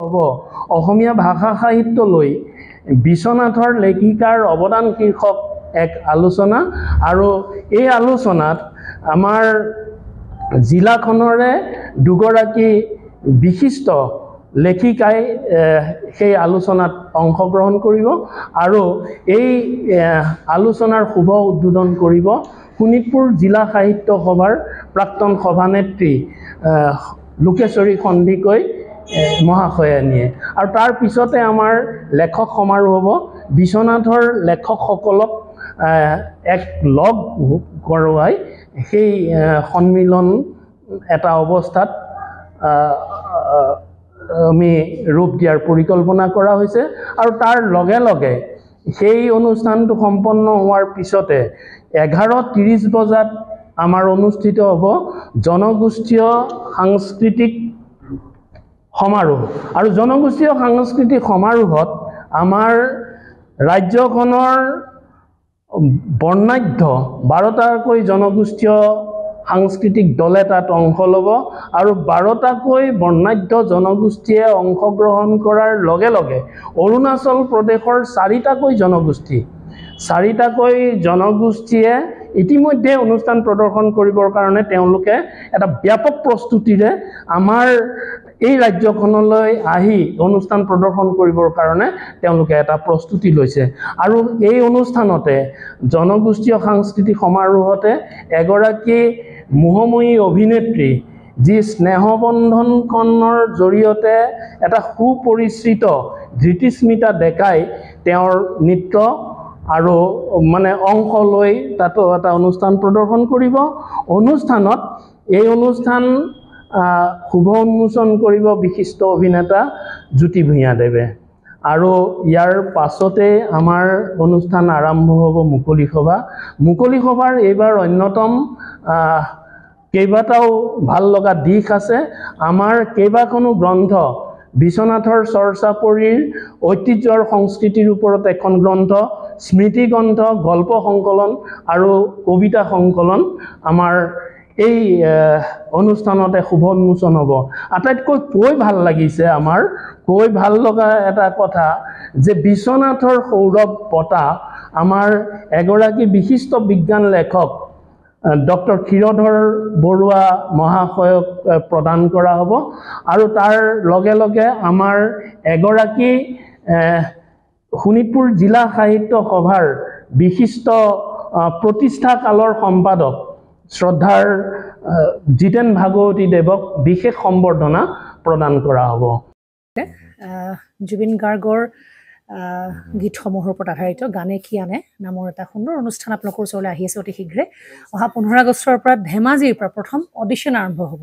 হ'ব অসমীয়া ভাষা সাহিত্যলৈ বিশ্বনাথৰ লেখিকাৰ অৱদান শীৰ্ষক এক আলোচনা আৰু এই আলোচনাত আমাৰ জিলাখনৰে দুগৰাকী বিশিষ্ট লেখিকাই সেই আলোচনাত অংশগ্ৰহণ কৰিব আৰু এই আলোচনাৰ শুভ উদ্বোধন কৰিব শোণিতপুৰ জিলা সাহিত্য সভাৰ প্ৰাক্তন সভানেত্ৰী লোকেশ্বৰী সন্দিকৈ মহাশয়ানীয়ে আৰু তাৰ পিছতে আমাৰ লেখক সমাৰোহ হ'ব বিশ্বনাথৰ লেখকসকলক এক লগ কৰোৱাই সেই সন্মিলন এটা অৱস্থাত আমি ৰূপ দিয়াৰ পৰিকল্পনা কৰা হৈছে আৰু তাৰ লগে লগে সেই অনুষ্ঠানটো সম্পন্ন হোৱাৰ পিছতে 11:30 বজাত আমাৰ অনুষ্ঠিত হ'ব জনগোষ্ঠীয় সাংস্কৃতিক সমাৰোহ আৰু জনগোষ্ঠীয় সাংস্কৃতিক সমাৰোহত আমাৰ ৰাজ্যখনৰ বৰ্ণাঢ্য 12টাকৈ জনগোষ্ঠীয় সাংস্কৃতিক দলে তাত অংশ ল'ব আৰু 12টাকৈ বৰ্ণাঢ্য জনগোষ্ঠীয়ে অংশগ্ৰহণ কৰাৰ লগে লগে অৰুণাচল প্ৰদেশৰ 4টাকৈ জনগোষ্ঠীয়ে ইতিমধ্যে অনুষ্ঠান প্ৰদৰ্শন কৰিবৰ কাৰণে তেওঁলোকে এটা ব্যাপক প্ৰস্তুতিৰে আমাৰ এই ৰাজ্যখনলৈ আহি অনুষ্ঠান প্ৰদৰ্শন কৰিবৰ কাৰণে তেওঁলোকে এটা প্ৰস্তুতি লৈছে আৰু এই অনুষ্ঠানতে জনগোষ্ঠীয় সাংস্কৃতিক সমাৰোহতে এগৰাকী মোহময়ী অভিনেত্ৰী যি স্নেহবন্ধনখনৰ জৰিয়তে এটা সুপৰিচিত ধৃতিস্মিতা ডেকাই তেওঁৰ নৃত্য আৰু অংশ লৈ তাতো এটা অনুষ্ঠান প্ৰদৰ্শন কৰিব অনুষ্ঠানত এই অনুষ্ঠান শুভ উন্মোচন কৰিব বিশিষ্ট অভিনেতা জ্যোতি ভূঞাদেৱে আৰু ইয়াৰ পাছতে আমাৰ অনুষ্ঠান আৰম্ভ হ'ব মুকলি সভাৰ এইবাৰ অন্যতম কেইবাটাও ভাল লগা দিশ আছে আমাৰ কেইবাখনো গ্ৰন্থ বিশ্বনাথৰ চৰ্চাপৰীৰ ঐতিহ্য আৰু সংস্কৃতিৰ ওপৰত এখন গ্ৰন্থ স্মৃতি গ্ৰন্থ গল্প সংকলন আৰু কবিতা সংকলন আমাৰ এই অনুষ্ঠানতে শুভ উন্মোচন হ'ব আটাইতকৈ কৈ ভাল লগা এটা কথা যে বিশ্বনাথৰ সৌৰভ বঁটা আমাৰ এগৰাকী বিশিষ্ট বিজ্ঞান লেখক ডক্টৰ ক্ষীৰধৰ বৰুৱা মহাশয়ক প্ৰদান কৰা হ'ব আৰু তাৰ লগে লগে আমাৰ এগৰাকী শোণিতপুৰ জিলা সাহিত্য সভাৰ বিশিষ্ট প্ৰতিষ্ঠা কালৰ সম্পাদক শ্ৰদ্ধাৰ জিতেন ভাগৱতী দেৱক বিশেষ সম্বৰ্ধনা প্ৰদান কৰা হ'ব জুবিন গাৰ্গৰ গীতসমূহৰ ওপৰত আধাৰিত গানে কি আনে নামৰ এটা সুন্দৰ অনুষ্ঠান আপোনালোকৰ ওচৰলৈ আহি আছে অতি শীঘ্ৰে অহা 15 আগষ্টৰ পৰা ধেমাজিৰ পৰা প্ৰথম অডিশ্যন আৰম্ভ হ'ব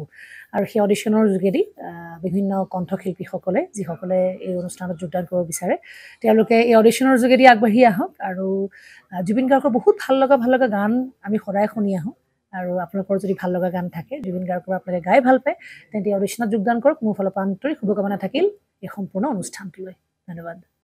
আৰু সেই অডিশ্যনৰ যোগেদি বিভিন্ন কণ্ঠশিল্পীসকলে যিসকলে এই অনুষ্ঠানত যোগদান কৰিব বিচাৰে তেওঁলোকে এই অডিশ্যনৰ যোগেদি আগবাঢ়ি আহক আৰু জুবিন গাৰ্গৰ বহুত ভাল লগা গান আমি সদায় শুনি আহোঁ আৰু আপোনালোকৰ যদি ভাল লগা গান থাকে জুবিন গাৰ্গৰ আপোনালোকে গাই ভাল পায় তেন্তে অডিশ্যনত যোগদান কৰক মোৰ ফালৰ পৰা আন্তৰিক শুভকামনা থাকিল এই সম্পূৰ্ণ অনুষ্ঠানটোলৈ ধন্যবাদ